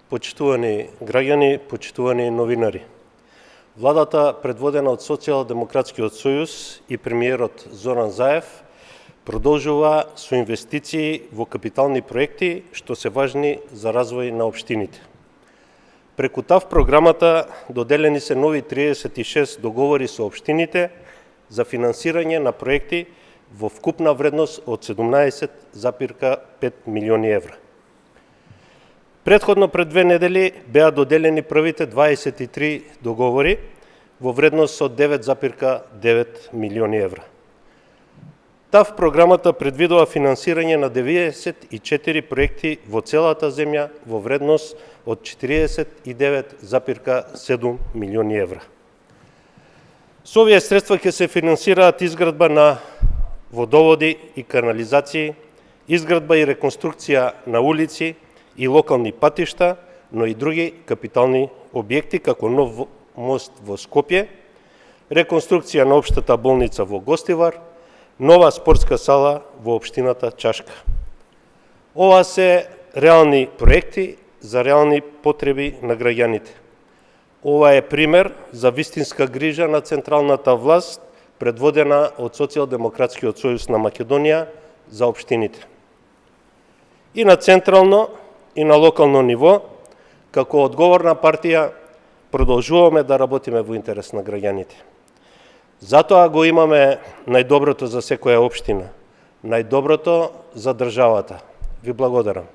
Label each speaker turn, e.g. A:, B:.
A: Почитувани граѓани, почитувани новинари. Владата, предводена од Социјалдемократскиот сојуз и премиерот Зоран Заев, продолжува со инвестиции во капитални проекти, што се важни за развој на општините. Преку ТАВ програмата доделени се нови 36 договори со општините за финансирање на проекти во вкупна вредност од 17,5 милиони евра. Претходно пред 2 недели беа доделени првите 23 договори во вредност од 9,9 милиони евра. ТАВ програмата предвидува финансирање на 94 проекти во целата земја во вредност од 49,7 милиони евра. Со овие средства ќе се финансираат изградба на водоводи и канализации, изградба и реконструкција на улици и локални патишта, но и други капитални објекти, како нов мост во Скопје, реконструкција на општата болница во Гостивар, нова спортска сала во општината Чашка. Ова се реални проекти за реални потреби на граѓаните. Ова е пример за вистинска грижа на централната власт, предводена од Социјалдемократскиот сојуз на Македонија за општините. И на централно и на локално ниво, како одговорна партија, продолжуваме да работиме во интерес на граѓаните. Затоа го имаме најдоброто за секоја општина, најдоброто за државата. Ви благодарам.